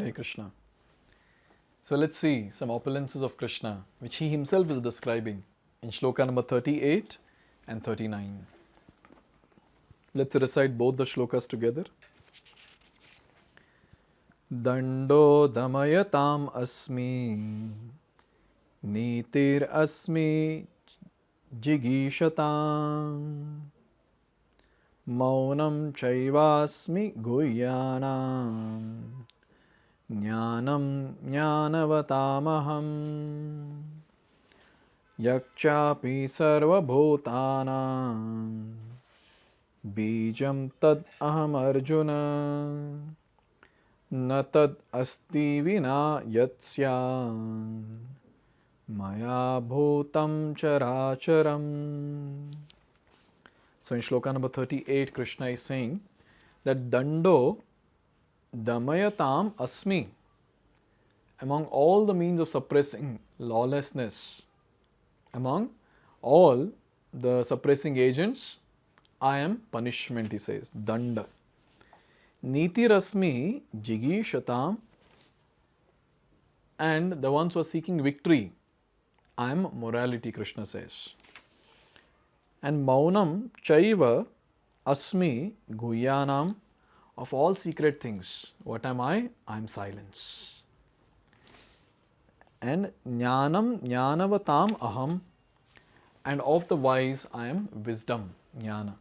Jai Krishna. So let's see some opulences of Krishna, which he himself is describing in Shloka number 38 and 39. Let's recite both the shlokas together. daṇḍo damayatām asmi, nītir asmi jigīṣatām, maunaṁ caivāsmi guhyānāṁ, jñānaṁ jñānavatām aham, cāpi sarva-bhūtānāṁ, bījaṁ tadahmar Arjuna, na asti vinā syān, mayā bhūtaṁ carācaram. So in Shloka number 38, Krishna is saying that daṇḍo damayatām asmi, among all the means of suppressing lawlessness, among all the suppressing agents, I am punishment, he says, daṇḍa. nītir asmi jigīṣatām, and the ones who are seeking victory, I am morality, Krishna says. And maunaṁ asmi guhyānāṁ, of all secret things, what am I? I am silence. And jñānaṁ jñānavatām aham, and of the wise I am wisdom, jnana.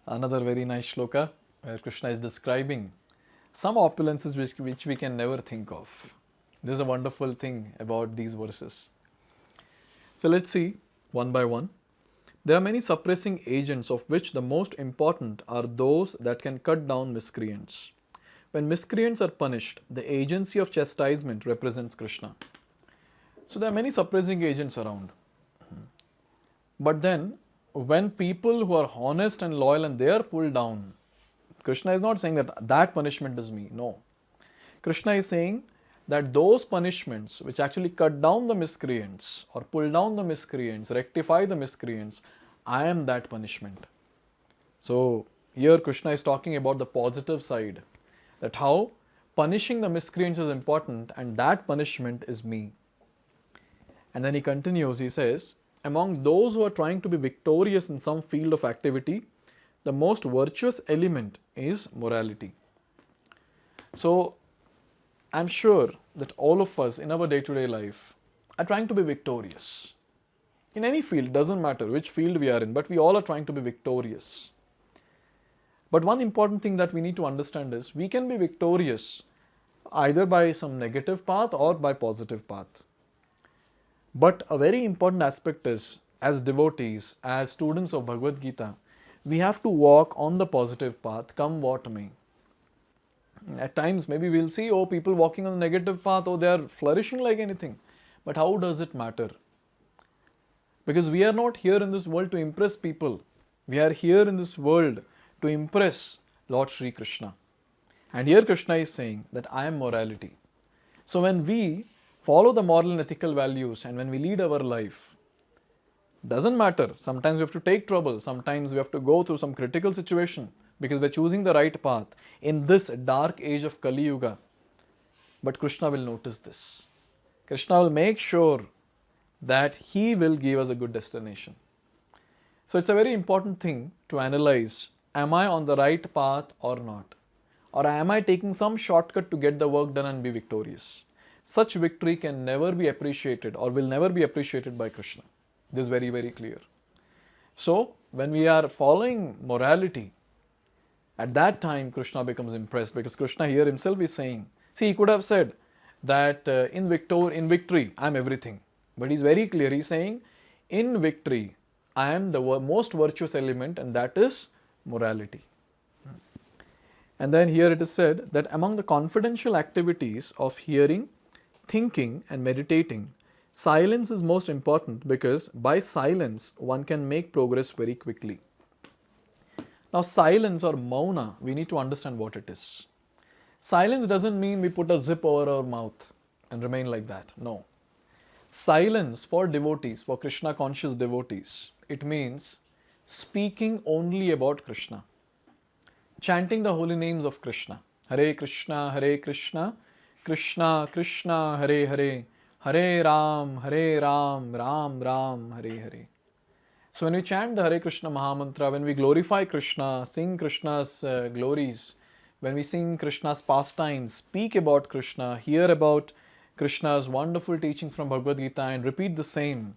Another very nice shloka where Krishna is describing some opulences which we can never think of. This is a wonderful thing about these verses. So let's see one by one. There are many suppressing agents, of which the most important are those that can cut down miscreants. When miscreants are punished, the agency of chastisement represents Krishna. So there are many suppressing agents around. But then, when people who are honest and loyal and they are pulled down, Krishna is not saying that punishment is me. No. Krishna is saying that those punishments which actually cut down the miscreants or pull down the miscreants, rectify the miscreants, I am that punishment. So here Krishna is talking about the positive side, that how punishing the miscreants is important and that punishment is me. And then he continues, he says, among those who are trying to be victorious in some field of activity, the most virtuous element is morality. So I'm sure that all of us in our day-to-day life are trying to be victorious. In any field, doesn't matter which field we are in, but we all are trying to be victorious. But one important thing that we need to understand is we can be victorious either by some negative path or by positive path. But a very important aspect is, as devotees, as students of Bhagavad-gita, we have to walk on the positive path, come what may. At times, maybe we'll see, people walking on the negative path, they are flourishing like anything. But how does it matter? Because we are not here in this world to impress people. We are here in this world to impress Lord Sri Krishna. And here Krishna is saying that I am morality. So when we follow the moral and ethical values and when we lead our life, doesn't matter. Sometimes we have to take trouble. Sometimes we have to go through some critical situation because we're choosing the right path in this dark age of Kali Yuga. But Krishna will notice this. Krishna will make sure that he will give us a good destination. So it's a very important thing to analyze, am I on the right path or not? Or am I taking some shortcut to get the work done and be victorious? Such victory can never be appreciated or will never be appreciated by Krishna. This is very, very clear. So when we are following morality, at that time Krishna becomes impressed, because Krishna here himself is saying, see, he could have said that in victory I am everything. But he's very clear, he's saying, in victory I am the most virtuous element, and that is morality. And then here it is said that among the confidential activities of hearing, thinking and meditating, silence is most important, because by silence one can make progress very quickly. Now silence or maunaṁ, we need to understand what it is. Silence doesn't mean we put a zip over our mouth and remain like that. No. Silence for devotees, for Krishna conscious devotees, it means speaking only about Krishna, chanting the holy names of Krishna, Hare Krishna, Krishna Krishna, Hare Hare, Hare Ram, Ram Ram, Hare Hare. So when we chant the Hare Krishna Mahamantra, when we glorify Krishna, sing Krishna's glories, when we sing Krishna's pastimes, speak about Krishna, hear about Krishna's wonderful teachings from Bhagavad-gita and repeat the same,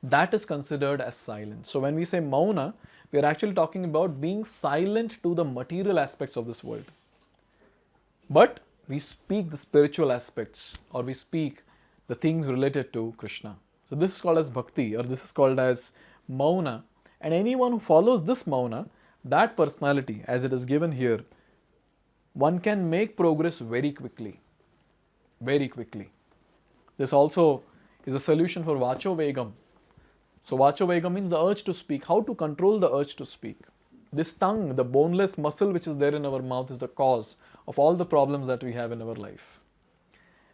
that is considered as silence. So when we say mauna, we are actually talking about being silent to the material aspects of this world. But we speak the spiritual aspects, or we speak the things related to Krishna. So this is called as bhakti, or this is called as mauna. And anyone who follows this mauna, that personality, as it is given here, one can make progress very quickly. Very quickly. This also is a solution for vacho vegam. So vacho vegam means the urge to speak. How to control the urge to speak? This tongue, the boneless muscle which is there in our mouth, is the cause of all the problems that we have in our life.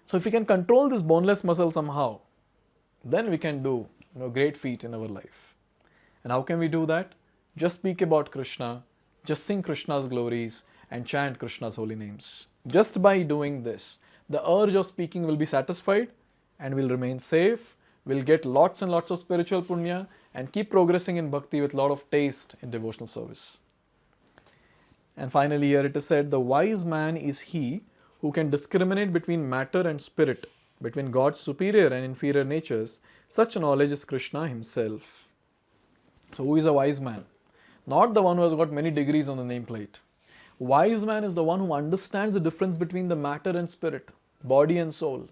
So if we can control this boneless muscle somehow, then we can do great feat in our life. And how can we do that? Just speak about Krishna, just sing Krishna's glories and chant Krishna's holy names. Just by doing this, the urge of speaking will be satisfied and will remain safe, will get lots and lots of spiritual punya and keep progressing in bhakti with lot of taste in devotional service. And finally here it is said, the wise man is he who can discriminate between matter and spirit, between God's superior and inferior natures. Such knowledge is Krishna himself. So who is a wise man? Not the one who has got many degrees on the nameplate. Wise man is the one who understands the difference between the matter and spirit, body and soul.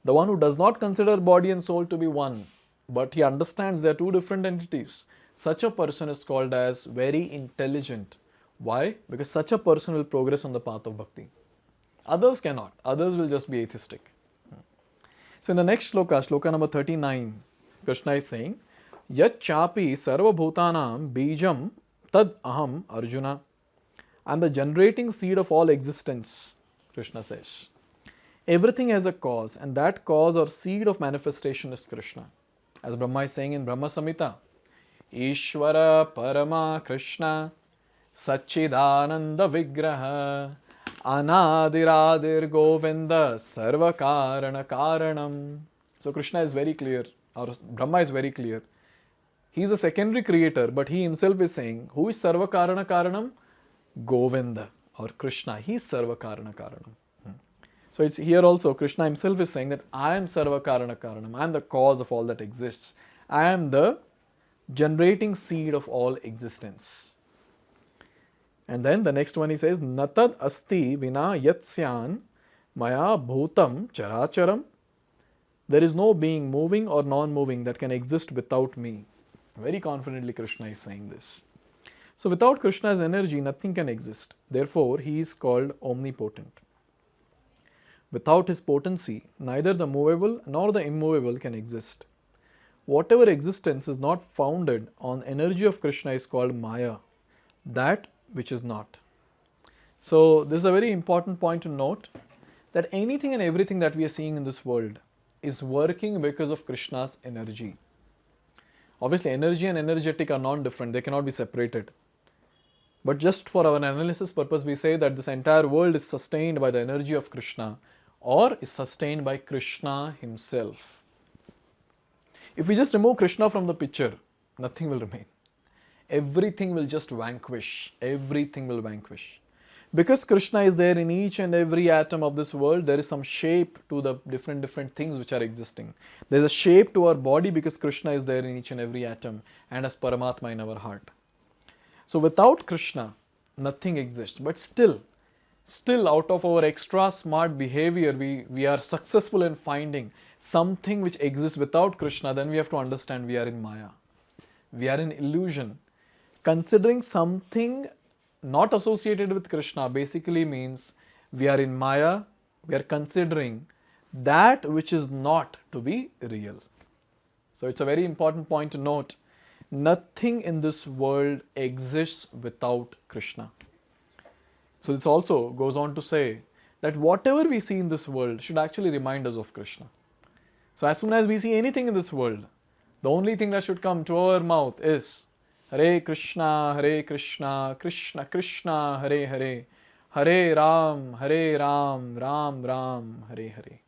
The one who does not consider body and soul to be one, but he understands they are two different entities. Such a person is called as very intelligent. Why? Because such a person will progress on the path of bhakti. Others cannot. Others will just be atheistic. So in the next shloka, shloka number 39, Krishna is saying, Yat cāpi sarva-bhūtānāṁ bījaṁ tadahmar Arjuna. I am the generating seed of all existence, Krishna says. Everything has a cause, and that cause or seed of manifestation is Krishna. As Brahma is saying in Brahma Samhita, Ishvara Parama Krishna Satchidananda Vigraha Anadiradir Govinda Sarva Karanam. So Krishna is very clear, or Brahma is very clear. He is a secondary creator, but he himself is saying, who is Sarva Karanam? Govinda or Krishna. He is Sarva Karanam. So it's here also Krishna himself is saying that I am Sarva Karanam. I am the cause of all that exists. I am the generating seed of all existence. And then the next one he says, Natad asti vinā syān mayā bhūtaṁ carācaram. There is no being moving or non-moving that can exist without me. Very confidently Krishna is saying this. So without Krishna's energy, nothing can exist. Therefore, he is called omnipotent. Without his potency, neither the movable nor the immovable can exist. Whatever existence is not founded on energy of Krishna is called maya, that which is not. So this is a very important point to note, that anything and everything that we are seeing in this world is working because of Krishna's energy. Obviously, energy and energetic are non-different, they cannot be separated. But just for our analysis purpose, we say that this entire world is sustained by the energy of Krishna, or is sustained by Krishna himself. If we just remove Krishna from the picture, nothing will remain. Everything will just vanquish. Everything will vanquish. Because Krishna is there in each and every atom of this world, there is some shape to the different things which are existing. There is a shape to our body because Krishna is there in each and every atom and as Paramatma in our heart. So without Krishna, nothing exists. But still out of our extra smart behavior, we are successful in finding something which exists without Krishna. Then we have to understand we are in maya. We are in illusion. Considering something not associated with Krishna basically means we are in maya, we are considering that which is not to be real. So it's a very important point to note. Nothing in this world exists without Krishna. So this also goes on to say that whatever we see in this world should actually remind us of Krishna. So as soon as we see anything in this world, the only thing that should come to our mouth is Hare Krishna, Krishna Krishna, Hare Hare, Hare Ram, Ram Ram, Hare Hare.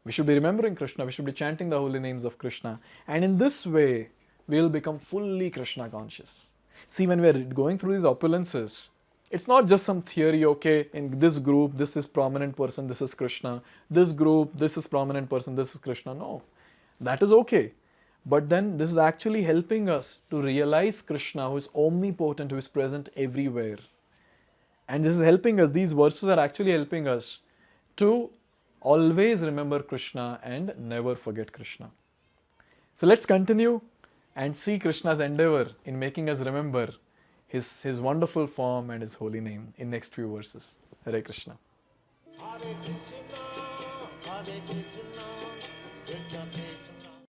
We should be remembering Krishna, we should be chanting the holy names of Krishna. And in this way, we will become fully Krishna conscious. See, when we are going through these opulences, it's not just some theory, okay, in this group, this is prominent person, this is Krishna. This group, this is prominent person, this is Krishna. No, that is okay. But then this is actually helping us to realize Krishna, who is omnipotent, who is present everywhere. And this is helping us, these verses are actually helping us to always remember Krishna and never forget Krishna. So let's continue and see Krishna's endeavor in making us remember his wonderful form and his holy name in next few verses. Hare Krishna. Hare Krishna, Krishna Krishna,